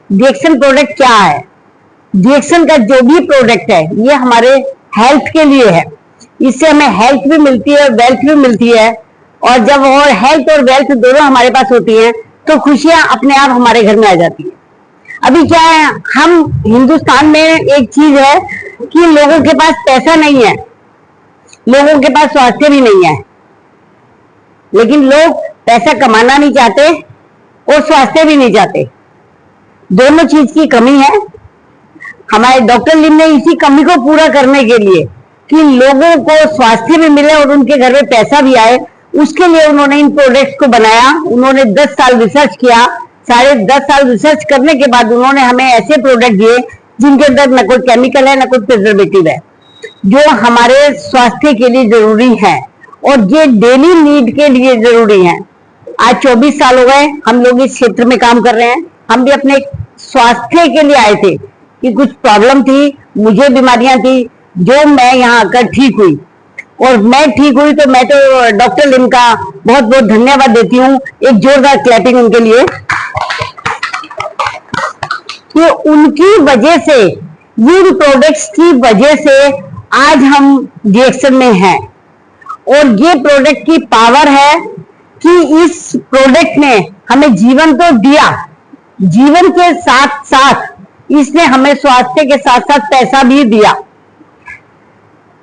DXN product क्या है। DXN का जो भी प्रोडक्ट है ये हमारे हेल्थ के लिए है, इससे हमें हेल्थ भी मिलती है, वेल्थ भी मिलती है। और जब और हेल्थ और वेल्थ दोनों हमारे पास होती हैं तो खुशियां अपने आप हमारे घर में आ जाती है। अभी क्या है, हम हिंदुस्तान में एक चीज है कि लोगों के पास पैसा नहीं है, लोगों के पास स्वास्थ्य भी नहीं है, लेकिन लोग पैसा कमाना नहीं चाहते और स्वास्थ्य भी नहीं चाहते। दोनों चीज की कमी है। हमारे डॉक्टर लिम ने इसी कमी को पूरा करने के लिए कि लोगों को स्वास्थ्य भी मिले और उनके घर में पैसा भी आए, उसके लिए उन्होंने इन प्रोडक्ट्स को बनाया। उन्होंने 10 साल रिसर्च किया, 10.5 साल रिसर्च करने के बाद उन्होंने हमें ऐसे प्रोडक्ट दिए जिनके अंदर न कोई केमिकल है न कोई प्रिजर्वेटिव है, जो हमारे स्वास्थ्य के लिए जरूरी है और ये डेली नीड के लिए जरूरी है। आज 24 साल हो गए हम लोग इस क्षेत्र में काम कर रहे हैं। हम भी अपने स्वास्थ्य के लिए आए थे कि कुछ प्रॉब्लम थी, मुझे बीमारियां थी, जो मैं यहाँ आकर ठीक हुई। और मैं ठीक हुई तो मैं तो डॉक्टर लिम का बहुत बहुत धन्यवाद देती हूँ। एक जोरदार क्लैपिंग उनके लिए कि उनकी वजह से, इन प्रोडक्ट्स की वजह से आज हम डिएक्सन में हैं। और ये प्रोडक्ट की पावर है कि इस प्रोडक्ट ने हमें जीवन तो दिया, जीवन के साथ साथ इसने हमें स्वास्थ्य के साथ साथ पैसा भी दिया।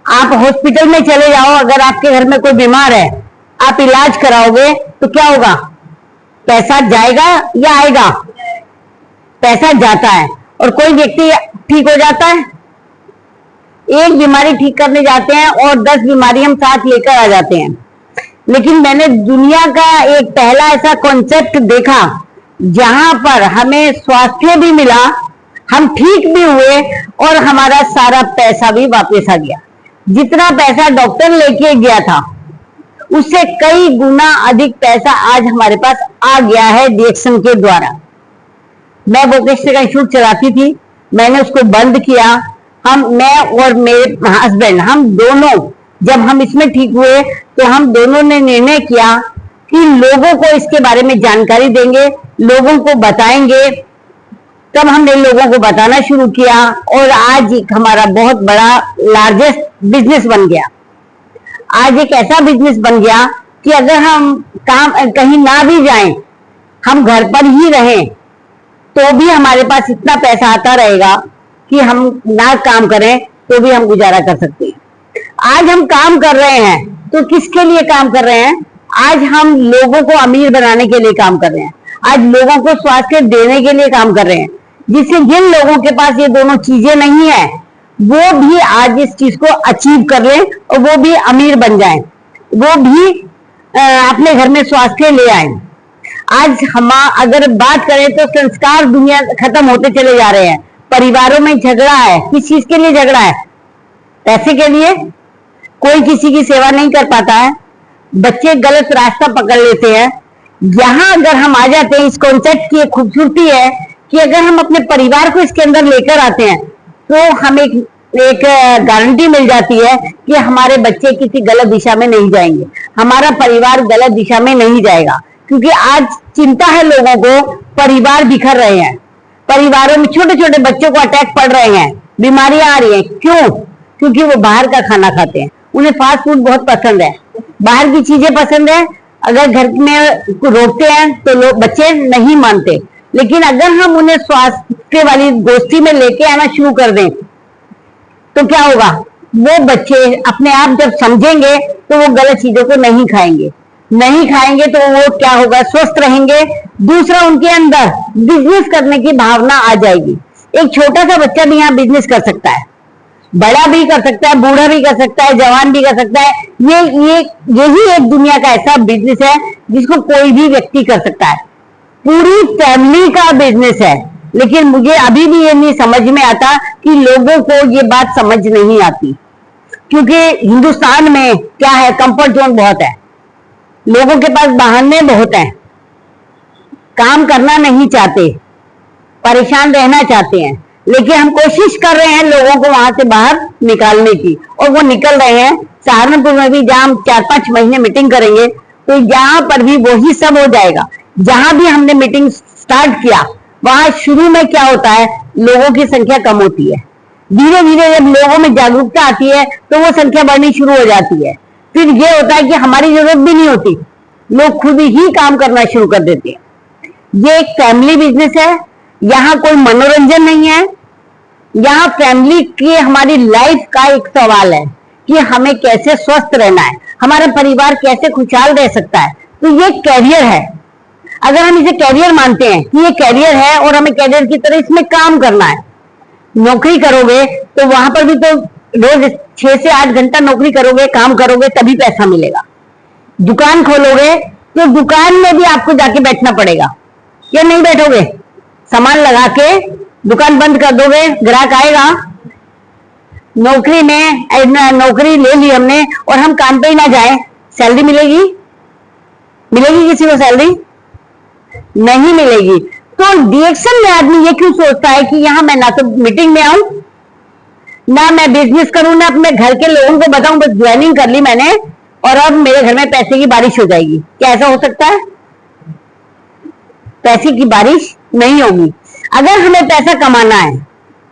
आप हॉस्पिटल में चले जाओ, अगर आपके घर में कोई बीमार है, आप इलाज कराओगे तो क्या होगा, पैसा जाएगा या आएगा? पैसा जाता है। और कोई व्यक्ति ठीक हो जाता है, एक बीमारी ठीक करने जाते हैं और 10 बीमारी हम साथ लेकर आ जाते हैं। लेकिन मैंने दुनिया का एक पहला ऐसा कॉन्सेप्ट देखा जहां पर हमें स्वास्थ्य भी मिला, हम ठीक भी हुए और हमारा सारा पैसा भी वापस आ गया। जितना पैसा डॉक्टर लेके गया था उससे कई गुना अधिक पैसा आज हमारे पास आ गया है डिएक्सन के द्वारा। मैं वोकेशनल इंस्टीट्यूट चलाती थी, मैंने उसको बंद किया। मैं और मेरे हस्बैंड, हम दोनों जब हम इसमें ठीक हुए तो हम दोनों ने निर्णय किया कि लोगों को इसके बारे में जानकारी देंगे, लोगों को बताएंगे। तब हमने लोगों को बताना शुरू किया और आज एक हमारा बहुत बड़ा लार्जेस्ट बिजनेस बन गया। आज एक ऐसा बिजनेस बन गया कि अगर हम काम कहीं ना भी जाएं, हम घर पर ही रहें तो भी हमारे पास इतना पैसा आता रहेगा कि हम ना काम करें तो भी हम गुजारा कर सकते हैं। आज हम काम कर रहे हैं तो किसके लिए काम कर रहे हैं? आज हम लोगों को अमीर बनाने के लिए काम कर रहे हैं, आज लोगों को स्वास्थ्य देने के लिए काम कर रहे हैं, जिससे जिन लोगों के पास ये दोनों चीजें नहीं है वो भी आज इस चीज को अचीव कर लें और वो भी अमीर बन जाएं, वो भी अपने घर में स्वास्थ्य ले आए। आज हम अगर बात करें तो संस्कार दुनिया खत्म होते चले जा रहे हैं। परिवारों में झगड़ा है, किस चीज के लिए झगड़ा है? पैसे के लिए। कोई किसी की सेवा नहीं कर पाता है, बच्चे गलत रास्ता पकड़ लेते हैं। यहाँ अगर हम आ जाते हैं, इस कॉन्सेप्ट की खूबसूरती है कि अगर हम अपने परिवार को इसके अंदर लेकर आते हैं तो हमें एक गारंटी मिल जाती है कि हमारे बच्चे किसी गलत दिशा में नहीं जाएंगे, हमारा परिवार गलत दिशा में नहीं जाएगा। क्योंकि आज चिंता है लोगों को, परिवार बिखर रहे हैं, परिवारों में छोटे छोटे बच्चों को अटैक पड़ रहे हैं, बीमारियां आ रही हैं। क्यों? क्योंकि वो बाहर का खाना खाते हैं, उन्हें फास्ट फूड बहुत पसंद है, बाहर की चीजें पसंद है। अगर घर में रोकते हैं तो लोग बच्चे नहीं मानते, लेकिन अगर हम उन्हें स्वास्थ्य वाली गोष्ठी में लेके आना शुरू कर दें तो क्या होगा, वो बच्चे अपने आप जब समझेंगे तो वो गलत चीजों को नहीं खाएंगे, नहीं खाएंगे तो वो क्या होगा, स्वस्थ रहेंगे। दूसरा, उनके अंदर बिजनेस करने की भावना आ जाएगी। एक छोटा सा बच्चा भी यहाँ बिजनेस कर सकता है, बड़ा भी कर सकता है, बूढ़ा भी कर सकता है, जवान भी कर सकता है। यही एक दुनिया का ऐसा बिजनेस है जिसको कोई भी व्यक्ति कर सकता है, पूरी फैमिली का बिजनेस है। लेकिन मुझे अभी भी ये नहीं समझ में आता कि लोगों को ये बात समझ नहीं आती, क्योंकि हिंदुस्तान में क्या है, कंफर्ट जोन बहुत है, लोगों के पास बहाने बहुत हैं, काम करना नहीं चाहते, परेशान रहना चाहते हैं। लेकिन हम कोशिश कर रहे हैं लोगों को वहां से बाहर निकालने की, और वो निकल रहे हैं। सहारनपुर में भी जहां हम 4-5 महीने मीटिंग करेंगे तो जहां पर भी वही सब हो जाएगा। जहां भी हमने मीटिंग स्टार्ट किया वहां शुरू में क्या होता है, लोगों की संख्या कम होती है। धीरे धीरे जब लोगों में जागरूकता आती है तो वो संख्या बढ़नी शुरू हो जाती है। फिर ये होता है कि हमारी जरूरत भी नहीं होती, लोग खुद ही काम करना शुरू कर देते हैं। ये एक फैमिली बिजनेस है, यहाँ कोई मनोरंजन नहीं है, यहाँ फैमिली की हमारी लाइफ का एक सवाल है कि हमें कैसे स्वस्थ रहना है, हमारा परिवार कैसे खुशहाल रह सकता है। तो ये कैरियर है। अगर हम इसे कैरियर मानते हैं कि ये कैरियर है और हमें कैरियर की तरह इसमें काम करना है, नौकरी करोगे तो वहां पर भी तो रोज 6 से 8 घंटा नौकरी करोगे, काम करोगे, तभी पैसा मिलेगा। दुकान खोलोगे तो दुकान में भी आपको जाके बैठना पड़ेगा, या नहीं बैठोगे? सामान लगा के दुकान बंद कर दोगे, ग्राहक आएगा? नौकरी में नौकरी ले ली हमने और हम काम पे ही ना जाए, सैलरी मिलेगी? मिलेगी किसी को सैलरी? नहीं मिलेगी। तो डिएक्शन में आदमी ये क्यों सोचता है कि यहां मैं ना तो मीटिंग में आऊं, ना मैं बिजनेस करूं, ना अपने घर के लोगों को बताऊं बस ज्वाइनिंग कर ली मैंने और अब मेरे घर में पैसे की बारिश हो जाएगी। क्या ऐसा हो सकता है? पैसे की बारिश नहीं होगी। अगर हमें पैसा कमाना है,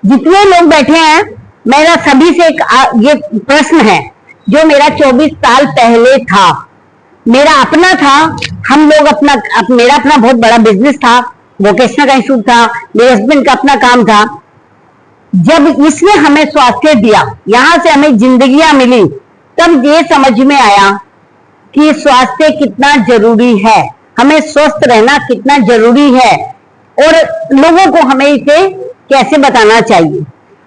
जितने लोग बैठे हैं, मेरा सभी से एक ये प्रश्न है जो मेरा 24 साल पहले था, मेरा अपना था। हम लोग मेरा अपना बहुत बड़ा बिजनेस था, वोकेशनल का इंस्टीट्यूट था, मेरे हस्बैंड का अपना काम था। जब इसने हमें स्वास्थ्य दिया, यहां से हमें जिंदगियां मिली, तब ये समझ में आया कि स्वास्थ्य कितना जरूरी है, हमें स्वस्थ रहना कितना जरूरी है और लोगों को हमें इसे कैसे बताना चाहिए।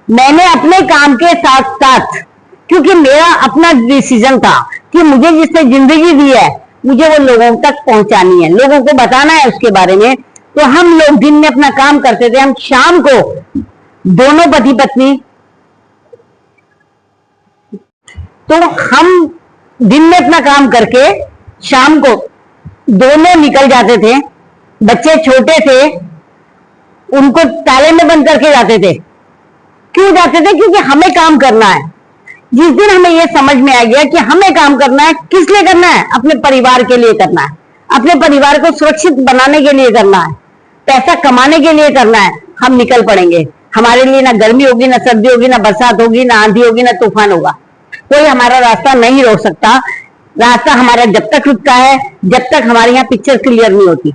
मैंने अपने काम के साथ साथ, क्योंकि मेरा अपना डिसीजन था कि मुझे जिसने जिंदगी दी है मुझे वो लोगों तक पहुंचानी है, लोगों को बताना है उसके बारे में। तो हम लोग दिन में अपना काम करते थे, हम शाम को दोनों पति पत्नी, तो हम दिन में अपना काम करके शाम को दोनों निकल जाते थे। बच्चे छोटे थे, उनको ताले में बंद करके जाते थे। क्यों जाते थे? क्योंकि हमें काम करना है। जिस दिन हमें यह समझ में आ गया कि हमें काम करना है, किस लिए करना है? अपने परिवार के लिए करना है, अपने परिवार को सुरक्षित बनाने के लिए करना है, पैसा कमाने के लिए करना है। हम निकल पड़ेंगे। हमारे लिए ना गर्मी होगी, ना सर्दी होगी, ना बरसात होगी, ना आंधी होगी, ना तूफान होगा। कोई हमारा रास्ता नहीं रोक सकता। रास्ता हमारा जब तक रुकता है, जब तक हमारे यहाँ पिक्चर क्लियर नहीं होती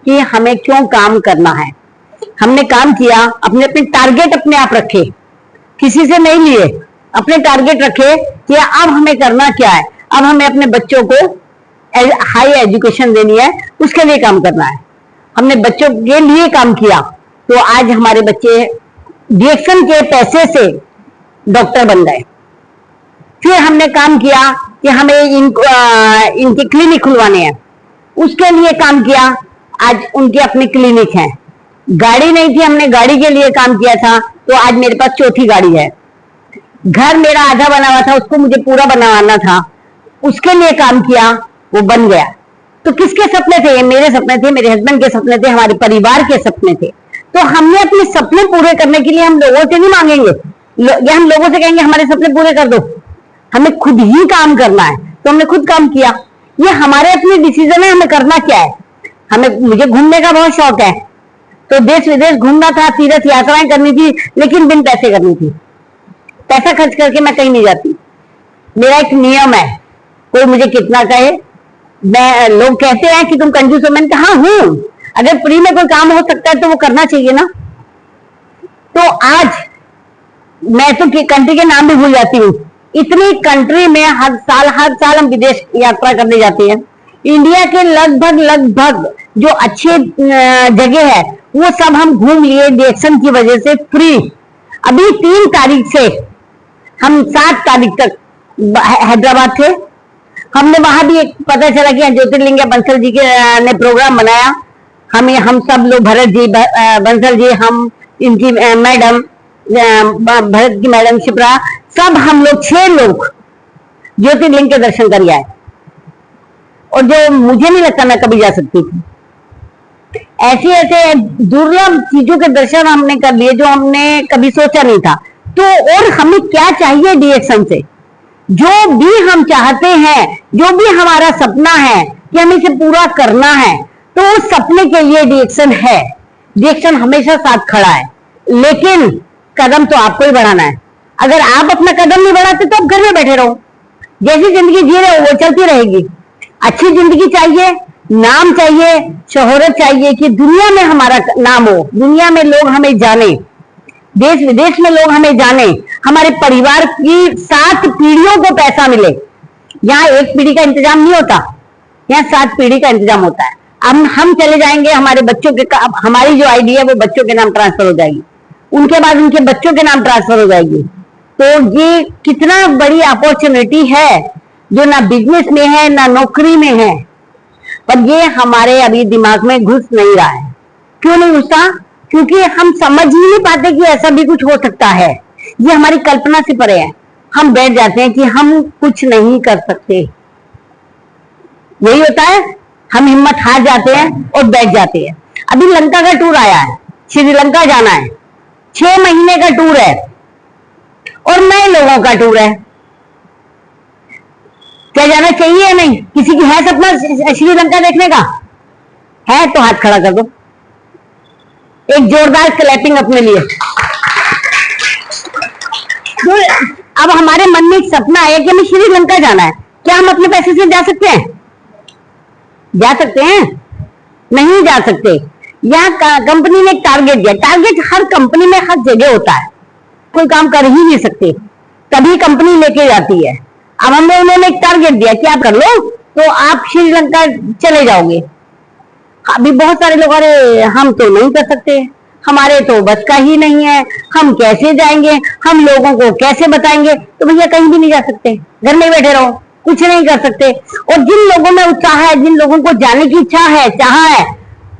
कि हमें क्यों काम करना है। हमने काम किया, अपने अपने टारगेट अपने आप रखे, किसी से नहीं लिए, अपने टारगेट रखे कि अब हमें करना क्या है। अब हमें अपने बच्चों को हाई एजुकेशन देनी है, उसके लिए काम करना है। हमने बच्चों के लिए काम किया, तो आज हमारे बच्चे डिएक्शन के पैसे से डॉक्टर बन गए। फिर हमने काम किया कि हमें इनके क्लिनिक खुलवाने हैं, उसके लिए काम किया। आज उनके अपने क्लिनिक हैं। गाड़ी नहीं थी, हमने गाड़ी के लिए काम किया था, तो आज मेरे पास 4थी गाड़ी है। घर मेरा आधा बना हुआ था, उसको मुझे पूरा बनवाना था, उसके लिए काम किया, वो बन गया। तो किसके सपने थे? ये मेरे सपने थे, मेरे हस्बैंड के सपने थे, हमारे परिवार के सपने थे। तो हमने अपने सपने पूरे करने के लिए हम लोगों से नहीं मांगेंगे, या हम लोगों से कहेंगे हमारे सपने पूरे कर दो। हमें खुद ही काम करना है। तो हमने खुद काम किया। ये हमारे अपने डिसीजन है, हमें करना क्या है। मुझे घूमने का बहुत शौक है, तो देश विदेश घूमना था, तीर्थ यात्राएं करनी थी, लेकिन बिन पैसे करनी थी। पैसा खर्च करके मैं कहीं नहीं जाती। मेरा एक नियम है, कोई मुझे कितना कहे, लोग कहते हैं कि तुम कंजूस हो, मैंने कहा हूं। अगर फ्री में कोई काम हो सकता है तो वो करना चाहिए ना। तो आज मैं तो कंट्री के नाम भी भूल जाती हूँ। इतनी कंट्री में हर साल हम विदेश यात्रा करने जाते हैं। इंडिया के लगभग जो अच्छे जगह है वो सब हम घूम लिए डिएक्शन की वजह से फ्री। अभी 3 तारीख से हम 7 तारीख तक हैदराबाद थे। हमने वहां भी एक पता चला कि ज्योतिर्लिंग बंसल जी के ने प्रोग्राम बनाया। हम सब लोग, भरत जी, बंसल जी, हम, इनकी मैडम, भरत की मैडम शिप्रा, सब हम लोग 6 लोग ज्योतिर्लिंग के दर्शन कर आए। और जो मुझे नहीं लगता मैं कभी जा सकती थी। ऐसे दुर्लभ चीजों के दर्शन हमने कर लिए जो हमने कभी सोचा नहीं था। तो और हमें क्या चाहिए डिएक्शन से? जो भी हम चाहते हैं, जो भी हमारा सपना है कि हमें इसे पूरा करना है, तो उस सपने के लिए डिएक्शन है। रिएक्शन हमेशा साथ खड़ा है, लेकिन कदम तो आपको ही बढ़ाना है। अगर आप अपना कदम नहीं बढ़ाते तो आप घर में बैठे रहो, जैसी जिंदगी जी रहे हो वो चलती रहेगी। अच्छी जिंदगी चाहिए, नाम चाहिए, शोहरत चाहिए कि दुनिया में हमारा नाम हो, दुनिया में लोग हमें जाने, देश विदेश में लोग हमें जाने, हमारे परिवार की 7 पीढ़ियों को पैसा मिले। यहाँ एक पीढ़ी का इंतजाम नहीं होता, यहाँ 7 पीढ़ी का इंतजाम होता है। हम चले जाएंगे, हमारे बच्चों के, हमारी जो आईडी है वो बच्चों के नाम ट्रांसफर हो जाएगी, उनके बाद उनके बच्चों के नाम ट्रांसफर हो जाएगी। तो ये कितना बड़ी अपॉर्चुनिटी है जो ना बिजनेस में है ना नौकरी में है, पर ये हमारे अभी दिमाग में घुस नहीं रहा है। क्यों नहीं घुसता? क्योंकि हम समझ ही नहीं पाते कि ऐसा भी कुछ हो सकता है। ये हमारी कल्पना से परे है। हम बैठ जाते हैं कि हम कुछ नहीं कर सकते, यही होता है। हम हिम्मत हार जाते हैं और बैठ जाते हैं। अभी लंका का टूर आया है, श्रीलंका जाना है, 6 महीने का टूर है और नए लोगों का टूर है। क्या जाना चाहिए या नहीं? किसी की है सपना श्रीलंका देखने का? है तो हाथ खड़ा कर दो, एक जोरदार क्लैपिंग अपने लिए। तो अब हमारे मन में एक सपना है कि हमें श्रीलंका जाना है। क्या हम अपने पैसे से जा सकते हैं? जा सकते हैं? नहीं जा सकते। यहाँ कंपनी ने एक टारगेट दिया। टारगेट हर कंपनी में हर जगह होता है, कोई काम कर ही नहीं सकते, तभी कंपनी लेके जाती है। अब हमें उन्होंने एक टारगेट दिया कि आप कर लो तो आप श्रीलंका चले जाओगे। अभी बहुत सारे लोग, अरे हम तो नहीं कर सकते, हमारे तो बस का ही नहीं है, हम कैसे जाएंगे, हम लोगों को कैसे बताएंगे। तो भैया कहीं भी नहीं जा सकते, घर में बैठे रहो, कुछ नहीं कर सकते। और जिन लोगों में उत्साह है, जिन लोगों को जाने की इच्छा है, चाह है,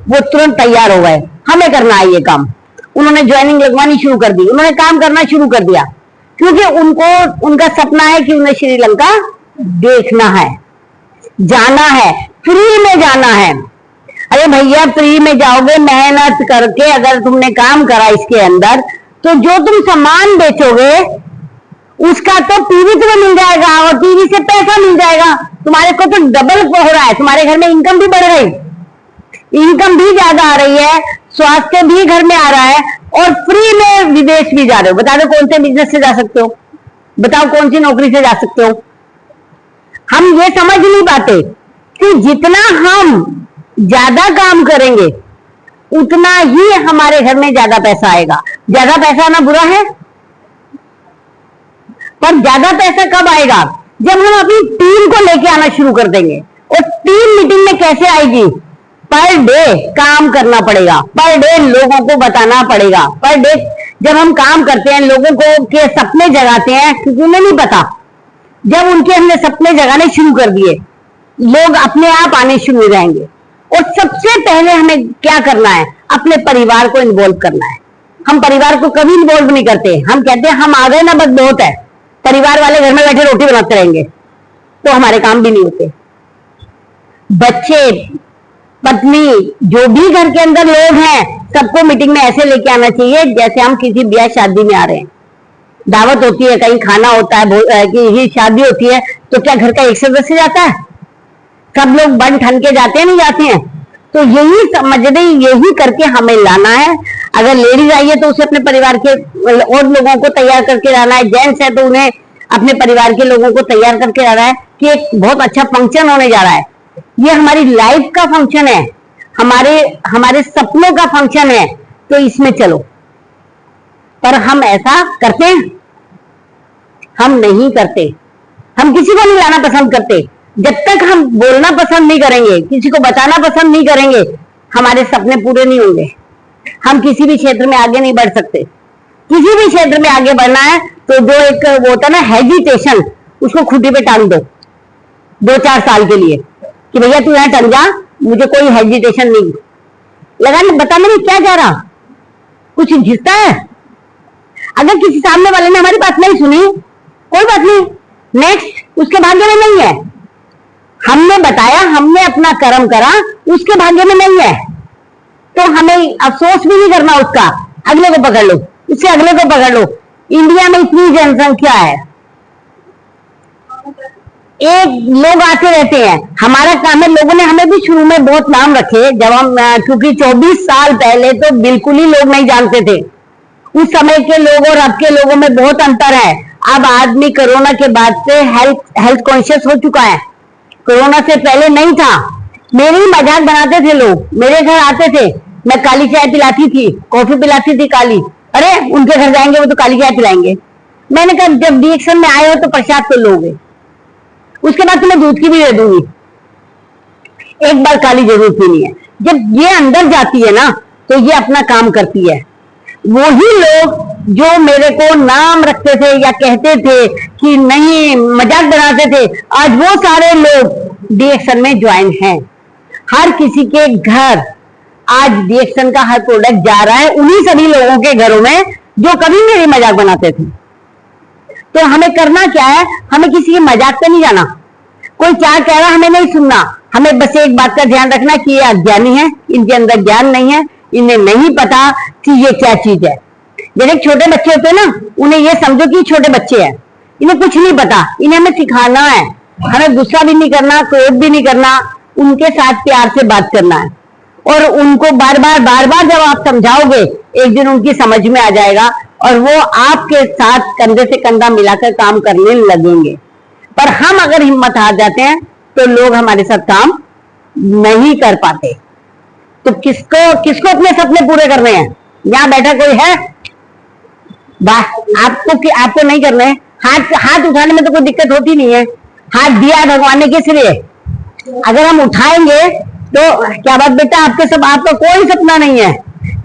वो तुरंत तैयार हो गए, हमें करना है ये काम। उन्होंने ज्वाइनिंग लगवानी शुरू कर दी, उन्होंने काम करना शुरू कर दिया, क्योंकि उनका सपना है कि उन्हें श्रीलंका देखना है, जाना है, फ्री में जाना है। अरे भैया फ्री में जाओगे, मेहनत करके अगर तुमने काम करा इसके अंदर, तो जो तुम सामान बेचोगे उसका तो टीवी तुम्हें मिल जाएगा और टीवी से पैसा मिल जाएगा। तुम्हारे को तो डबल हो रहा है, तुम्हारे घर में इनकम भी बढ़ गई, इनकम भी ज्यादा आ रही है, स्वास्थ्य भी घर में आ रहा है और फ्री में विदेश भी जा रहे हो। बता दो कौन से बिजनेस से जा सकते हो, बताओ कौन सी नौकरी से जा सकते हो। हम ये समझ नहीं पाते कि जितना हम ज्यादा काम करेंगे उतना ही हमारे घर में ज्यादा पैसा आएगा। ज्यादा पैसा आना बुरा है, पर ज्यादा पैसा कब आएगा? जब हम अपनी टीम को लेके आना शुरू कर देंगे। और टीम मीटिंग में कैसे आएगी? पर डे काम करना पड़ेगा, पर डे लोगों को बताना पड़ेगा, पर डे जब हम काम करते हैं, लोगों को के सपने जगाते हैं, क्योंकि उन्हें नहीं पता। जब उनके हमने सपने जगाने शुरू कर दिए, लोग अपने आप आने शुरू हो जाएंगे। और सबसे पहले हमें क्या करना है? अपने परिवार को इन्वॉल्व करना है। हम परिवार को कभी इन्वॉल्व नहीं करते। हम कहते हैं हम आ गए ना, बस बहुत है, परिवार वाले घर में बैठे रोटी बनाते रहेंगे, तो हमारे काम भी नहीं होते। बच्चे, पत्नी, जो भी घर के अंदर लोग हैं, सबको मीटिंग में ऐसे लेके आना चाहिए जैसे हम किसी ब्याह शादी में आ रहे हैं। दावत होती है, कहीं खाना होता है, कि शादी होती है, तो क्या घर का एक सदस्य जाता है? सब लोग बन ठन के जाते हैं, नहीं जाते हैं? तो यही समझने, यही करके हमें लाना है। अगर लेडीज आई है तो उसे अपने परिवार के और लोगों को तैयार करके लाना है, जेंट्स है तो उन्हें अपने परिवार के लोगों को तैयार करके लाना है कि एक बहुत अच्छा फंक्शन होने जा रहा है। ये हमारी लाइफ का फंक्शन है, हमारे सपनों का फंक्शन है, तो इसमें चलो। पर हम ऐसा करते हैं? हम नहीं करते। हम किसी को नहीं लाना पसंद करते। जब तक हम बोलना पसंद नहीं करेंगे, किसी को बताना पसंद नहीं करेंगे, हमारे सपने पूरे नहीं होंगे। हम किसी भी क्षेत्र में आगे नहीं बढ़ सकते। किसी भी क्षेत्र में आगे बढ़ना है तो जो एक वो होता है ना हेजिटेशन, उसको खूंटी पे टांग दो 2-4 साल के लिए कि भैया तू यहाँ टंग जा, मुझे कोई हेजिटेशन नहीं। लगाने बताने में क्या जा रहा, कुछ घिसता है? अगर किसी सामने वाले ने हमारी बात नहीं सुनी, कोई बात नहीं, नेक्स्ट, उसके भाग्य में नहीं है। हमने बताया, हमने अपना कर्म करा, उसके भाग्य में नहीं है, तो हमें अफसोस भी नहीं करना उसका। अगले को पकड़ लो, उससे अगले को पकड़ लो। इंडिया में इतनी जनसंख्या है, एक लोग आते रहते हैं, हमारा काम है, लोगों ने हमें भी शुरू में बहुत नाम रखे जब हम, क्योंकि 24 साल पहले तो बिल्कुल ही लोग नहीं जानते थे। उस समय के लोग और अब के लोगों में बहुत अंतर है। अब आदमी कोरोना के बाद से हेल्थ कॉन्शियस हो चुका है, कोरोना से पहले नहीं था। मेरी मजाक बनाते थे लोग, मेरे घर आते थे, मैं काली चाय पिलाती थी, कॉफी पिलाती थी काली, अरे उनके घर जाएंगे वो तो काली चाय पिलाएंगे। मैंने कहा जब डिएक्शन में आए हो तो प्रसाद तो लोगे, उसके बाद तुम्हें दूध की भी दे दूंगी, एक बार काली जरूर पीनी है। जब ये अंदर जाती है ना तो ये अपना काम करती है। वही लोग जो मेरे को नाम रखते थे या कहते थे कि नहीं, मजाक बनाते थे, आज वो सारे लोग डिएक्शन में ज्वाइन हैं। हर किसी के घर आज डिएक्शन का हर प्रोडक्ट जा रहा है, उन्हीं सभी लोगों के घरों में जो कभी मेरी मजाक बनाते थे। तो हमें करना क्या है, हमें किसी के मजाक पे नहीं जाना, कोई क्या कह रहा हमें नहीं सुनना। हमें बस एक बात का ध्यान रखना कि ये अज्ञानी है, इनके अंदर ज्ञान नहीं है, इन्हें नहीं पता कि ये क्या चीज है। जैसे छोटे बच्चे होते हैं ना, उन्हें ये समझो कि छोटे बच्चे हैं, इन्हें कुछ नहीं पता, इन्हें हमें सिखाना है। हमें गुस्सा भी नहीं करना, क्रोध भी नहीं करना, उनके साथ प्यार से बात करना है। और उनको बार बार जब आप समझाओगे, एक दिन उनकी समझ में आ जाएगा और वो आपके साथ कंधे से कंधा मिलाकर काम करने लगेंगे। पर हम अगर हिम्मत हार जाते हैं तो लोग हमारे साथ काम नहीं कर पाते। तो किसको अपने सपने पूरे करने हैं? यहां बैठा कोई है? आपको नहीं करने हैं। हाथ उठाने में तो कोई दिक्कत होती नहीं है, हाथ दिया भगवान ने किस लिए? अगर हम उठाएंगे तो क्या बात बेटा, आपका कोई सपना नहीं है।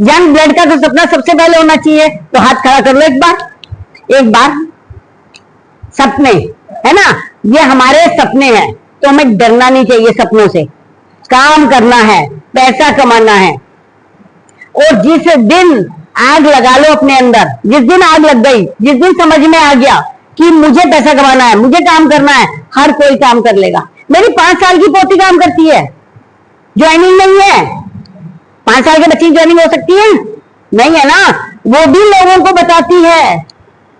यंग ब्लड का तो सपना सबसे पहले होना चाहिए। तो हाथ खड़ा कर लो एक बार। सपने है ना, ये हमारे सपने हैं, तो हमें डरना नहीं चाहिए सपनों से। काम करना है, पैसा कमाना है। और जिस दिन आग लगा लो अपने अंदर, जिस दिन आग लग गई, जिस दिन समझ में आ गया कि मुझे पैसा कमाना है, मुझे काम करना है, हर कोई काम कर लेगा। मेरी 5 साल की पोती काम करती है, ज्वाइनिंग नहीं है। 5 साल के बच्चे की ज्वाइनिंग हो सकती है? नहीं है ना। वो भी लोगों को बताती है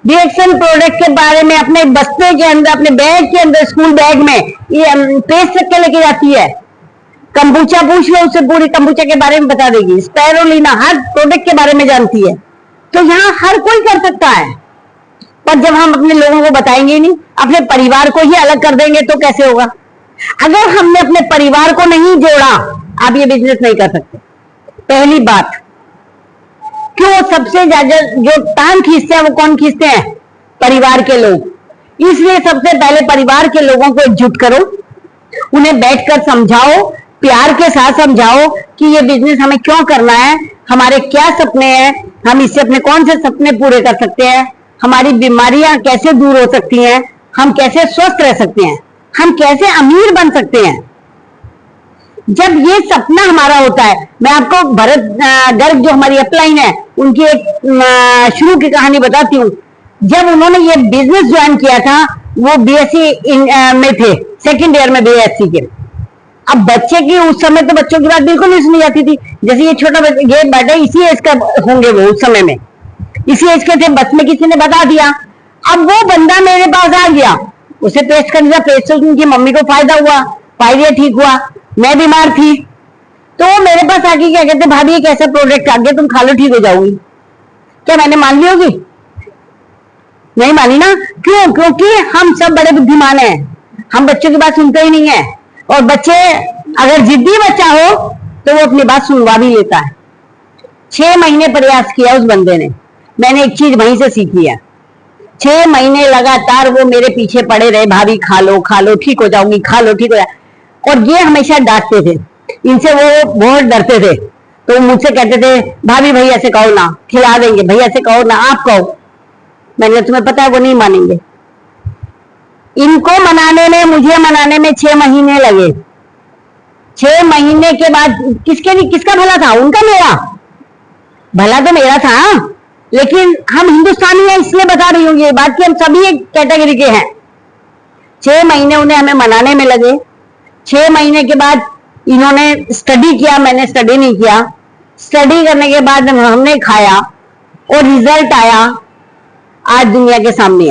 डिएक्शन प्रोडक्ट के बारे में, अपने बस्ते के अंदर, अपने बैग के अंदर, स्कूल बैग में ये पेस्ट रख के लेके जाती है। कंबूचा पूछ लो उससे, पूरी कंबूचा के बारे में बता देगी। स्पाइरुलिना हर प्रोडक्ट के बारे में जानती है। तो यहाँ हर कोई कर सकता है। पर जब हम अपने लोगों को बताएंगे नहीं, अपने परिवार को ही अलग कर देंगे तो कैसे होगा? अगर हमने अपने परिवार को नहीं जोड़ा, आप ये बिजनेस नहीं कर सकते। पहली बात, क्यों सबसे ज्यादा जो टांग खींचते हैं वो कौन खींचते हैं? परिवार के लोग। इसलिए सबसे पहले परिवार के लोगों को एकजुट करो, उन्हें बैठकर समझाओ, प्यार के साथ समझाओ कि ये बिजनेस हमें क्यों करना है, हमारे क्या सपने हैं, हम इससे अपने कौन से सपने पूरे कर सकते हैं, हमारी बीमारियां कैसे दूर हो सकती हैं, हम कैसे स्वस्थ रह सकते हैं, हम कैसे अमीर बन सकते हैं। जब ये सपना हमारा होता है, मैं आपको भरत गर्ग जो हमारी अपलाइन है उनकी एक शुरू की कहानी बताती हूँ। जब उन्होंने ये बिजनेस ज्वाइन किया था, वो बीएससी में थे, सेकंड ईयर में बीएससी के। अब बच्चे की उस समय तो बच्चों की बात बिल्कुल नहीं सुनी जाती थी। जैसे ये छोटा ये बैठा, इसी एज का होंगे वो, उस समय में इसी एज के थे, बस में किसी ने बता दिया। अब वो बंदा मेरे पास आ गया, उसे पेस्ट कर दिया, पेस्ट से उनकी मम्मी को फायदा हुआ, फायदा ठीक हुआ, मैं बीमार थी। तो मेरे पास आके क्या कहते, भाभी एक ऐसा प्रोडक्ट आ गया, तुम खा लो ठीक हो जाओगी। क्या मैंने मान ली होगी? नहीं मानी ना। क्यों? क्योंकि हम सब बड़े बुद्धिमान हैं, हम बच्चों की बात सुनते ही नहीं है। और बच्चे, अगर जिद्दी बच्चा हो तो वो अपनी बात सुनवा भी लेता है। 6 महीने प्रयास किया उस बंदे ने, मैंने एक चीज वहीं से सीखी है। 6 महीने लगातार वो मेरे पीछे पड़े रहे, भाभी खा लो ठीक हो जाओगी, खा लो ठीक हो जाए। और ये हमेशा डांटते थे, इनसे वो बहुत डरते थे। तो मुझसे कहते थे, भाभी भैया से कहो ना, खिला देंगे, भैया से कहो ना, आप कहो। मैंने, तुम्हें पता है वो नहीं मानेंगे। इनको मनाने में, मुझे मनाने में 6 महीने लगे। 6 महीने के बाद किसका भला था? उनका, मेरा भला तो मेरा था। लेकिन हम हिंदुस्तानी हैं इसलिए बता रही हूँ ये बात कि हम सभी एक कैटेगरी के हैं। 6 महीने उन्हें हमें मनाने में लगे। 6 महीने के बाद इन्होंने स्टडी किया, मैंने स्टडी नहीं किया। स्टडी करने के बाद हमने खाया और रिजल्ट आया, आज दुनिया के सामने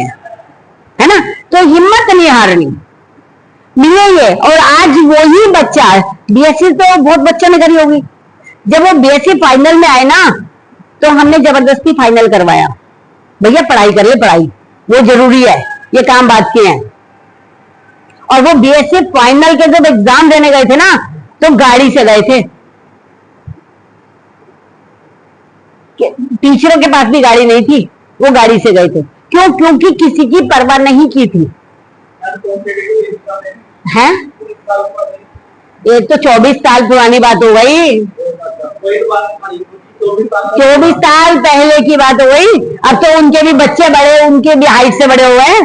है ना। तो हिम्मत नहीं हारनी, मिलेंगे। और आज वही बच्चा, बीएससी तो बहुत बच्चों ने करी होगी, जब वो बीएससी फाइनल में आए ना तो हमने जबरदस्ती फाइनल करवाया, भैया पढ़ाई करिए, पढ़ाई वो जरूरी है, ये काम बात के हैं। और वो बीएससी फाइनल के जब एग्जाम देने गए थे ना तो गाड़ी से गए थे, टीचरों के पास भी गाड़ी नहीं थी, वो गाड़ी से गए थे। क्यों? क्योंकि किसी की परवाह नहीं की थी। हैं? ये तो 24 साल पुरानी बात हो गई, 24 साल पहले की बात हो गई। अब तो उनके भी बच्चे बड़े, उनके भी हाइट से बड़े हो गए,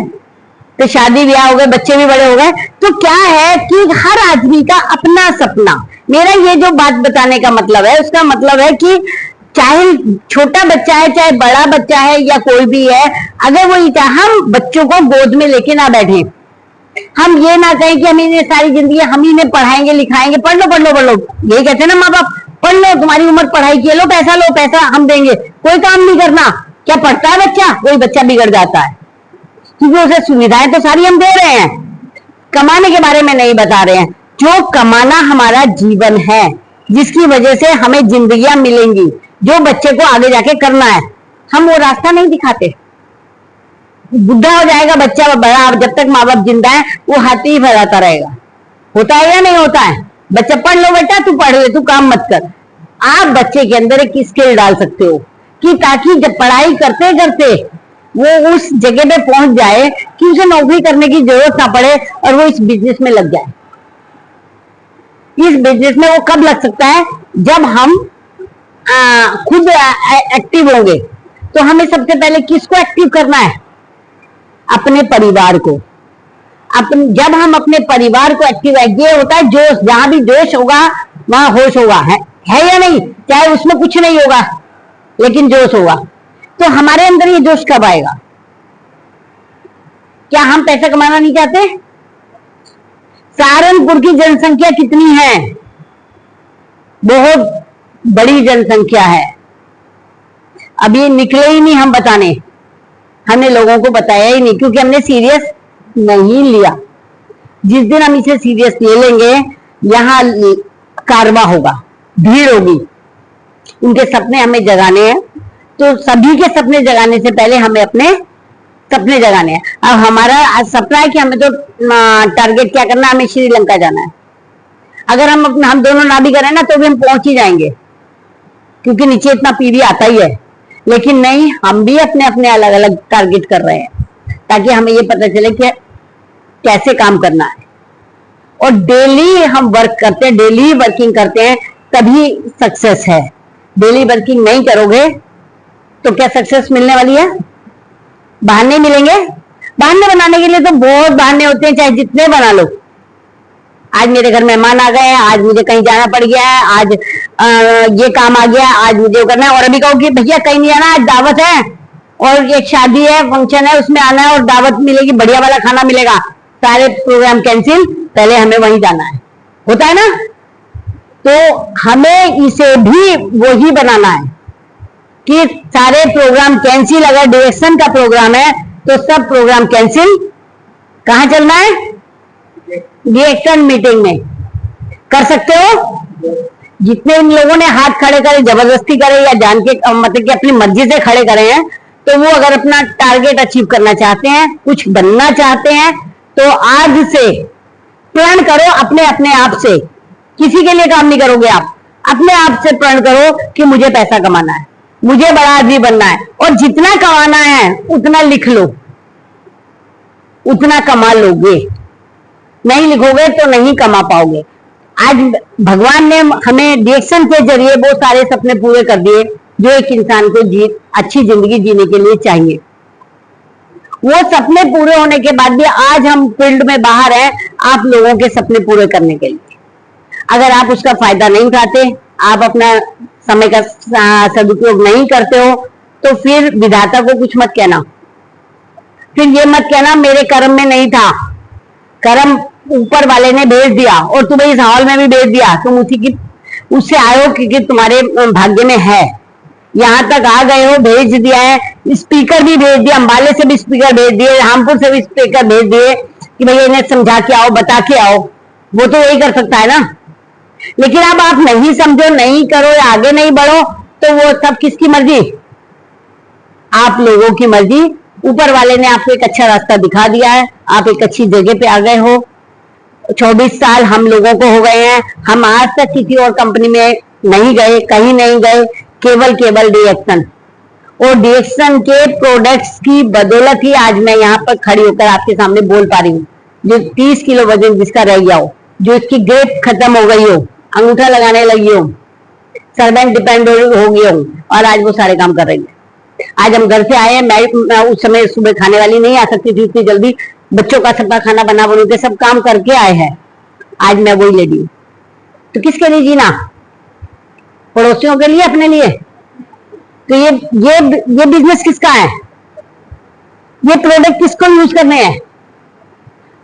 तो शादी ब्याह हो गए, बच्चे भी बड़े हो गए। तो क्या है कि हर आदमी का अपना सपना, मेरा ये जो बात बताने का मतलब है, उसका मतलब है कि चाहे छोटा बच्चा है, चाहे बड़ा बच्चा है, या कोई भी है, अगर वो हम बच्चों को गोद में लेके ना बैठे, हम ये ना कहें कि हम इन्हें सारी जिंदगी हम इन्हें पढ़ाएंगे लिखाएंगे, पढ़ लो पढ़ लो पढ़ लो, यही कहते हैं ना माँ बाप, पढ़ लो, तुम्हारी उम्र पढ़ाई की, लो पैसा हम देंगे, कोई काम नहीं करना। क्या पढ़ता है बच्चा? कोई बच्चा बिगड़ जाता है, क्योंकि उसे सुविधाएं तो सारी हम दे रहे हैं, कमाने के बारे में नहीं बता रहे हैं। जो कमाना हमारा जीवन है, जिसकी वजह से हमें जिंदगियां मिलेंगी, जो बच्चे को आगे जाके करना है, हम वो रास्ता नहीं दिखाते। बुढ़ा हो जाएगा बच्चा बड़ा, जब तक माँ बाप जिंदा है वो हाथी ही फैलाता रहेगा। होता है या नहीं होता है? बच्चा पढ़ लो बेटा, तू पढ़ ले, तू काम मत कर। आप बच्चे के अंदर एक स्किल डाल सकते हो कि ताकि जब पढ़ाई करते करते वो उस जगह पे पहुंच जाए कि उसे नौकरी करने की जरूरत ना पड़े और वो इस बिजनेस में लग जाए। इस बिजनेस में वो कब लग सकता है? जब हम खुद एक्टिव होंगे। तो हमें सबसे पहले किसको एक्टिव करना है? अपने परिवार को। जब हम अपने परिवार को एक्टिव है, ये होता है जोश, जहां भी जोश होगा वहां होश होगा, है या नहीं? चाहे उसमें कुछ नहीं होगा लेकिन जोश होगा। तो हमारे अंदर ये जोश कब आएगा? क्या हम पैसा कमाना नहीं चाहते? सहारनपुर की जनसंख्या कितनी है? बहुत बड़ी जनसंख्या है। अभी निकले ही नहीं हम बताने, हमने लोगों को बताया ही नहीं, क्योंकि हमने सीरियस नहीं लिया। जिस दिन हम इसे सीरियस ले लेंगे, यहाँ कारवां होगा, भीड़ होगी। उनके सपने हमें जगाने हैं, तो सभी के सपने जगाने से पहले हमें अपने सपने जगाने हैं। अब हमारा सपना है कि हमें तो टारगेट क्या करना है, हमें श्रीलंका जाना है। अगर हम दोनों ना भी करें ना तो भी हम पहुंच ही जाएंगे, क्योंकि नीचे इतना पीवी आता ही है। लेकिन नहीं, हम भी अपने अपने अलग अलग टारगेट कर रहे हैं, ताकि हमें ये पता चले कि कैसे काम करना है। और डेली हम वर्क करते हैं, डेली वर्किंग करते हैं, तभी सक्सेस है। डेली वर्किंग नहीं करोगे तो क्या सक्सेस मिलने वाली है? बहाने मिलेंगे। बहाने बनाने के लिए तो बहुत बहाने होते हैं, चाहे जितने बना लो। आज मेरे घर मेहमान आ गए, आज मुझे कहीं जाना पड़ गया है, आज ये काम आ गया, आज मुझे करना है। और अभी कहो कि भैया कहीं नहीं आना, आज दावत है और एक शादी है, फंक्शन है, उसमें आना है और दावत मिलेगी, बढ़िया वाला खाना मिलेगा, सारे प्रोग्राम कैंसिल, पहले हमें वहीं जाना है। होता है ना? तो हमें इसे भी वही बनाना है कि सारे प्रोग्राम कैंसिल। अगर डायरेक्शन का प्रोग्राम है तो सब प्रोग्राम कैंसिल। कहां चलना है? डायरेक्शन मीटिंग में। कर सकते हो? जितने इन लोगों ने हाथ खड़े करे, जबरदस्ती करे या जान के मतलब कि अपनी मर्जी से खड़े करे हैं, तो वो अगर अपना टारगेट अचीव करना चाहते हैं, कुछ बनना चाहते हैं, तो आज से प्रण करो अपने अपने आप से। किसी के लिए काम नहीं करोगे आप, अपने आप से प्रण करो कि मुझे पैसा कमाना है, मुझे बड़ा आदमी बनना है, और जितना कमाना है उतना लिख लो, उतना कमा लोगे। नहीं लिखोगे तो नहीं कमा पाओगे। आज भगवान ने हमें डायरेक्शन के जरिए वो सारे सपने पूरे कर दिए जो एक इंसान को अच्छी जिंदगी जीने के लिए चाहिए। वो सपने पूरे होने के बाद भी आज हम फील्ड में बाहर हैं आप लोगों के सपने पूरे करने के लिए। अगर आप उसका फायदा नहीं उठाते, आप अपना समय का सदुपयोग नहीं करते हो, तो फिर विधाता को कुछ मत कहना। फिर ये मत कहना मेरे कर्म में नहीं था, कर्म ऊपर वाले ने भेज दिया और तुम्हें इस हॉल में भी भेज दिया, तुम उससे आए हो क्योंकि तुम्हारे भाग्य में है। यहां तक आ गए हो, भेज दिया है, स्पीकर भी भेज दिया, अंबाले से भी स्पीकर भेज दिए, रामपुर से भी स्पीकर भेज दिए, कि भैया इन्हें समझा के आओ, बता के आओ, वो तो यही कर सकता है ना। लेकिन अब आप नहीं समझो, नहीं करो या आगे नहीं बढ़ो, तो वो सब किसकी मर्जी? आप लोगों की मर्जी। ऊपर वाले ने आपको एक अच्छा रास्ता दिखा दिया है, आप एक अच्छी जगह पे आ गए हो। 24 साल हम लोगों को हो गए हैं, हम आज तक किसी और कंपनी में नहीं गए, कहीं नहीं गए, केवल डीएक्शन, और डीएक्शन के प्रोडक्ट्स की बदौलत ही आज मैं यहाँ पर खड़ी होकर आपके सामने बोल पा रही हूँ। जो 30 किलो वजन जिसका रह गया हो, जो इसकी ग्रेप खत्म हो गई हो, अंगूठा लगाने लगी हो, सर्वेंट डिपेंड हो गई हो, और आज वो सारे काम कर रही है। आज हम घर से आए हैं, मैं उस समय सुबह खाने वाली नहीं आ सकती थी इतनी जल्दी, बच्चों का सबका खाना बना के सब काम करके आए हैं। आज मैं वही लेडी हूँ। तो किसके लिए जीना? पड़ोसियों के लिए, अपने लिए? तो ये बिजनेस किसका है? ये प्रोडक्ट किसको यूज करने हैं?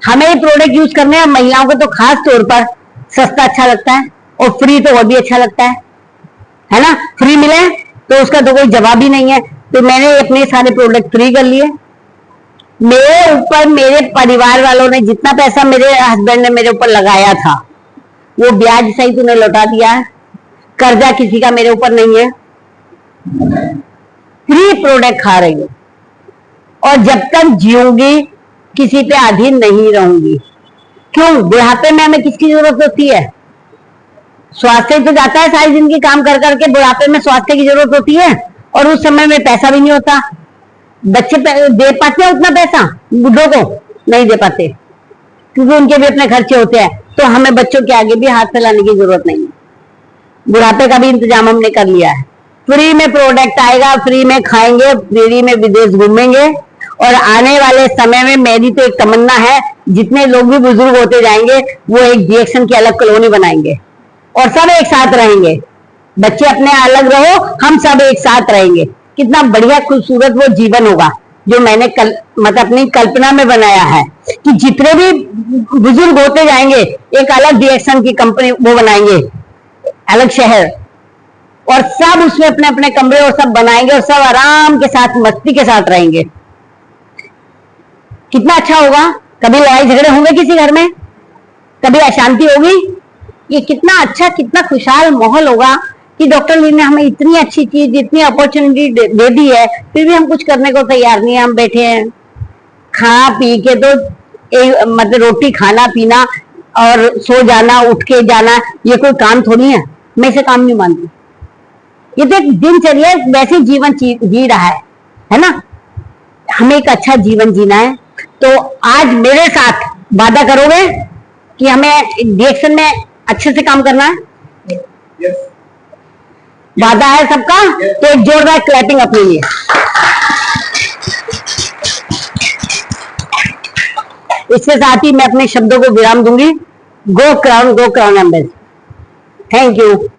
हमें ये प्रोडक्ट यूज करने हैं। महिलाओं को तो खास तौर पर सस्ता अच्छा लगता है, और फ्री तो वो भी अच्छा लगता है ना। फ्री मिले तो उसका तो कोई जवाब ही नहीं है। तो मैंने अपने सारे प्रोडक्ट फ्री कर लिए। मेरे ऊपर मेरे परिवार वालों ने जितना पैसा मेरे हस्बैंड ने मेरे ऊपर लगाया था, वो ब्याज सहित उन्हें लौटा दिया है। कर्जा किसी का मेरे ऊपर नहीं है। फ्री प्रोडक्ट खा रही हूं, और जब तक जीऊंगी किसी पे अधीन नहीं रहूंगी। क्यों? बुढ़ापे में हमें किसकी जरूरत होती है? स्वास्थ्य तो जाता है, सारी जिंदगी काम कर करके बुढ़ापे में स्वास्थ्य की जरूरत होती है, और उस समय में पैसा भी नहीं होता। बच्चे दे पाते हैं उतना पैसा? बुढ़ों को नहीं दे पाते, क्योंकि उनके भी अपने खर्चे होते हैं। तो हमें बच्चों के आगे भी हाथ फैलाने की जरूरत नहीं है। बुढ़ापे का भी इंतजाम हमने कर लिया है। फ्री में प्रोडक्ट आएगा, फ्री में खाएंगे, फ्री में विदेश घूमेंगे। और आने वाले समय में मेरी तो एक तमन्ना है, जितने लोग भी बुजुर्ग होते जाएंगे वो एक डीएक्शन की अलग कॉलोनी बनाएंगे, और सब एक साथ रहेंगे। बच्चे अपने अलग रहो, हम सब एक साथ रहेंगे। कितना बढ़िया खूबसूरत वो जीवन होगा जो मैंने मतलब अपनी कल्पना में बनाया है, कि जितने भी बुजुर्ग होते जाएंगे एक अलग डीएक्शन की कंपनी वो बनाएंगे, अलग शहर, और सब उसमें अपने अपने कमरे और सब बनाएंगे, और सब आराम के साथ मस्ती के साथ रहेंगे। कितना अच्छा होगा। कभी लड़ाई झगड़े होंगे किसी घर में? कभी अशांति होगी? ये कितना अच्छा, कितना खुशहाल माहौल होगा कि डॉक्टर ली ने हमें इतनी अच्छी चीज, इतनी अपॉर्चुनिटी दे दी है, फिर भी हम कुछ करने को तैयार नहीं है। हम बैठे हैं, खा पी के तो मतलब रोटी खाना पीना और सो जाना, उठ के जाना, ये कोई काम थोड़ी है। मैं इसे काम नहीं मानती। ये तो एक दिनचर्या, वैसे जीवन जी रहा है ना। हमें एक अच्छा जीवन जीना है। तो आज मेरे साथ वादा करोगे कि हमें डीएक्शन में अच्छे से काम करना है? yes. वादा है सबका? yes. तो एक जोरदार क्लैपिंग अपने लिए। इसके साथ ही मैं अपने शब्दों को विराम दूंगी। गो क्राउन एम्बेस। Thank you.